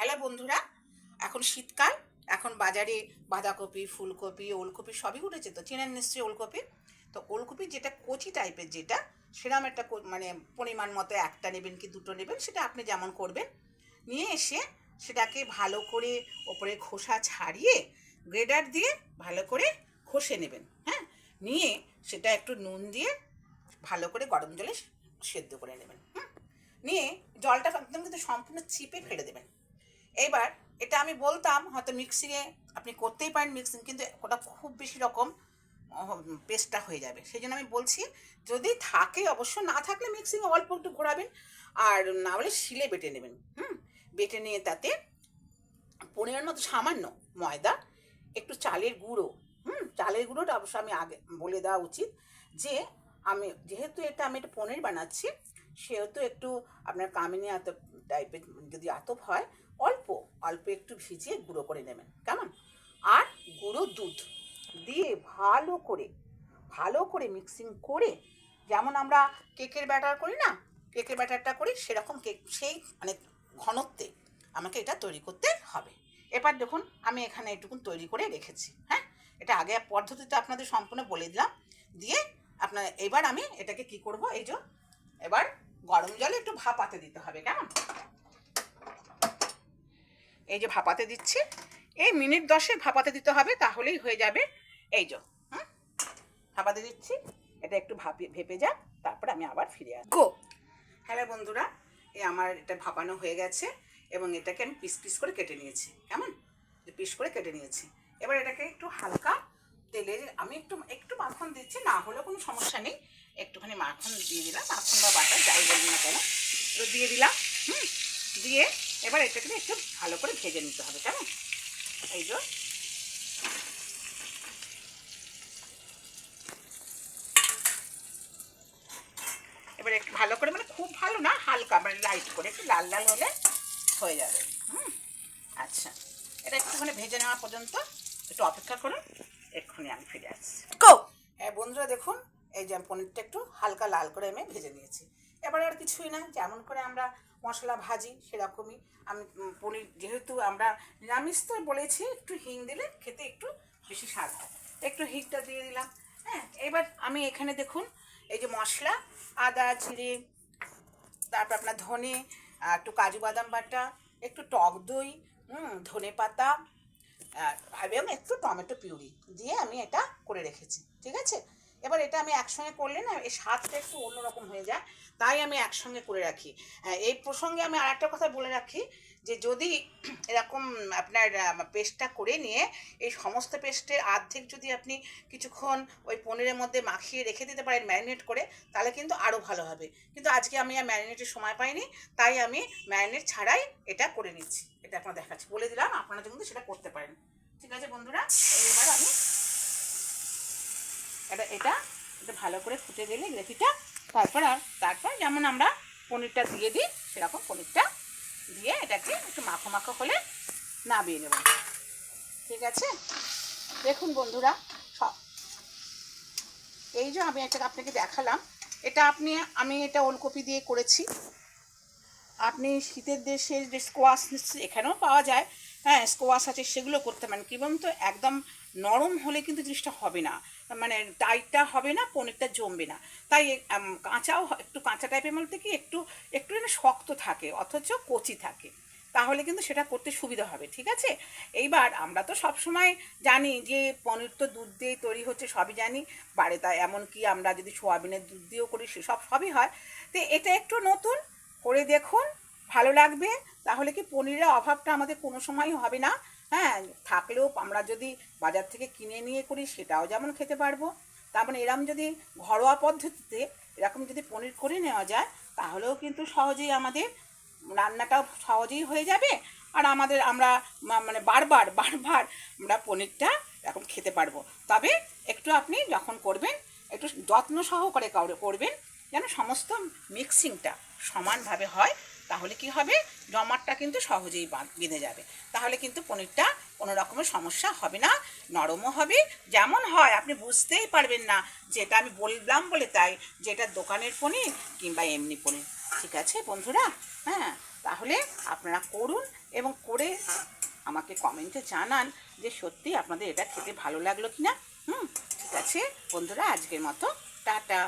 Hello বন্ধুরা, এখন শীতকাল। এখন বাজারে বাঁধাকপি, ফুলকপি, ওলকপি সবই উঠেছে, তো চেনেন নিশ্চয়ই ওলকপি। তো ওলকপি যেটা কচি টাইপের, যেটা সেরকম একটা মানে পরিমাণ মতো একটা নেবেন কি দুটো নেবেন, সেটা আপনি যেমন করবেন। নিয়ে এসে সেটাকে ভালো করে ওপরে খোসা ছাড়িয়ে গ্রেডার দিয়ে ভালো করে ঘষে নেবেন। হ্যাঁ, নিয়ে সেটা একটু নুন দিয়ে ভালো করে গরম জলে সেদ্ধ করে নেবেন। নিয়ে জলটা একদম কিন্তু সম্পূর্ণ চিপে ফেলে দেবেন। এবার এটা আমি বলতাম হয়তো মিক্সিংয়ে আপনি করতেই পারেন মিক্সিং, কিন্তু ওটা খুব বেশি রকম পেস্টটা হয়ে যাবে, সেই জন্য আমি বলছি যদি থাকে, অবশ্য না থাকলে মিক্সিংয়ে অল্প একটু ঘোরাবেন, আর না হলে শিলে বেটে নেবেন। বেটে নিয়ে তাতে পরিমাণ মতো সামান্য ময়দা, একটু চালের গুঁড়ো। চালের গুঁড়োটা অবশ্য আমি আগে বলে দেওয়া উচিত যে আমি যেহেতু আমি একটা পনির বানাচ্ছি, সেহেতু একটু আপনার কামিনী আতপ টাইপের যদি আতপ হয়, অল্প অল্প একটু ভিজিয়ে গুঁড়ো করে নেবেন, কেমন? আর গুঁড়ো দুধ দিয়ে ভালো করে মিক্সিং করে, যেমন আমরা কেকের ব্যাটার করি না, কেকের ব্যাটারটা করি সেরকম কেক সেই মানে ঘনত্বে আমাকে এটা তৈরি করতে হবে। এবার দেখুন আমি এখানে এটুকুন তৈরি করে রেখেছি। হ্যাঁ, এটা আগে পদ্ধতিতে আপনাদের সম্পূর্ণ বলে দিলাম। দিয়ে আপনার এবার আমি এটাকে কি করব, এই যে এবার গরম জলে একটু ভাপাতে দিতে হবে, কেমন? এই যে ভাপাতে দিচ্ছি, এই মিনিট 10 ভাপাতে দিতে হবে, তাহলেই হয়ে যাবে। এই যে ভাপাতে দিচ্ছি, এটা একটু ভেপে যাক, তারপরে আমি আবার ফিরে আসবো। হ্যালো বন্ধুরা, আমার এটা ভাপানো হয়ে গেছে এবং এটাকে আমি পিস পিস করে কেটে নিয়েছি, কেমন? পিস করে কেটে নিয়েছি। এবার এটাকে একটু হালকা তেলের আমি একটু একটু মাখন দিচ্ছি, না হলেও কোনো সমস্যা নেই, একটুখানি মাখন দিয়ে দিলাম, মাখন বা বাটার যাই বলি না কেন, তো দিয়ে দিলাম। দিয়ে এবার এটাকে একটু ভালো করে ভেজে নিতে হবে, কেমন? এই যে এবার একটু ভালো করে, মানে খুব ভালো না, হালকা মানে লাইট করে একটু লাল লাল হলে হয়ে যাবে। আচ্ছা, এটা একটুখানি ভেজে নেওয়া পর্যন্ত একটু অপেক্ষা করুন, এক্ষুনি আমি ফিরে আসছি। হ্যাঁ বন্ধুরা দেখুন, এই যে পনিরটা একটু হালকা লাল করে আমি ভেজে নিয়েছি। এবার আর কিছুই না, যেমন করে আমরা মশলা ভাজি সেরকমই আমি পনির, যেহেতু আমরা নিরামিষ তো বলেছি, একটু হিং দিলে খেতে একটু বেশি স্বাদ হয়, একটু হিংটা দিয়ে দিলাম। হ্যাঁ, এবার আমি এখানে দেখুন এই যে মশলা, আদা জিরে, তারপর আপনার ধনে, একটু কাজু বাদাম বাটা, একটু টক দই, ধনে পাতা, এবং একটু টমেটো পিউরি দিয়ে আমি এটা করে রেখেছি, ঠিক আছে? এবার এটা আমি একসঙ্গে করলে না এই স্বাদটা একটু অন্যরকম হয়ে যায়, তাই আমি একসঙ্গে করে রাখি। এই প্রসঙ্গে আমি আর একটা কথা বলে রাখি, যে যদি এরকম আপনার পেস্টটা করে নিয়ে এই সমস্ত পেস্টের অর্ধেক যদি আপনি কিছুক্ষণ ওই পনিরের মধ্যে মাখিয়ে রেখে দিতে পারেন ম্যারিনেট করে, তাহলে কিন্তু আরও ভালো হবে। কিন্তু আজকে আমি আর ম্যারিনেটের সময় পাইনি, তাই আমি ম্যারিনেট ছাড়াই এটা করে নিচ্ছি। এটা আপনার দেখাচ্ছি, বলে দিলাম, আপনারা কিন্তু সেটা করতে পারেন। ঠিক আছে বন্ধুরা, এবার আমি এটা এটা এটা ভালো করে ফুটে গেলে গ্রেভিটা, তারপর যেমন আমরা পনিরটা দিয়ে দিই, সেরকম পনিরটা দিয়ে এটাকে একটু মাখো মাখো হলে নামিয়ে নেব। ঠিক আছে, দেখুন বন্ধুরা, সব এই যে আমি এটা আপনাকে দেখালাম, এটা আমি এটা ওলকপি দিয়ে করেছি। আপনি শীতের দেশের যে স্কোয়াশ এখানেও পাওয়া যায়, হ্যাঁ স্কোয়াশ আছে, সেগুলো করতে পারেন। কী বলুন তো, একদম নরম হলে কিন্তু জিনিসটা হবে না, মানে টাইটটা হবে না, পনিরটা জমবে না। তাই কাঁচাও একটু কাঁচা টাইপের বলতে কি একটু একটু যেন শক্ত থাকে অথচ কচি থাকে, তাহলে কিন্তু সেটা করতে সুবিধা হবে। ঠিক আছে, এইবার আমরা তো সব সময় জানি যে পনির তো দুধ দিয়েই তৈরি হচ্ছে, সবই জানি বাড়িতে, এমনকি আমরা যদি সোয়াবিনের দুধ দিয়েও করি সেসব সবই হয়। তো এটা একটু নতুন করে দেখুন, ভালো লাগবে, তাহলে কি পনিরের অভাবটা আমাদের কোনো সময়ই হবে না। হ্যাঁ, থাকলেও আমরা যদি বাজার থেকে কিনে নিয়ে করি সেটাও যেমন খেতে পারবো, তার মানে এরকম যদি ঘরোয়া পদ্ধতিতে এরকম যদি পনির করে নেওয়া যায়, তাহলেও কিন্তু সহজেই আমাদের রান্নাটাও সহজেই হয়ে যাবে, আর আমরা মানে বারবার আমরা পনিরটা এরকম খেতে পারবো। তবে একটু আপনি যখন করবেন একটু যত্ন সহকারে করবেন, যেন সমস্ত মিক্সিংটা সমানভাবে হয়, তাহলে কি হবে, জমাটটা কিন্তু সহজেই বেঁধে যাবে, তাহলে কিন্তু পনিরটা কোনো রকমের সমস্যা হবে না, নরমও হবে, যেমন হয় আপনি বুঝতেই পারবেন না যেটা আমি বললাম বলে তাই, যেটা দোকানের পনির কিংবা এমনি পনির। ঠিক আছে বন্ধুরা, হ্যাঁ, তাহলে আপনারা করুন এবং করে আমাকে কমেন্টে জানান যে সত্যি আপনাদের এটা খেতে ভালো লাগলো কি না। ঠিক আছে বন্ধুরা, আজকের মতো টাটা।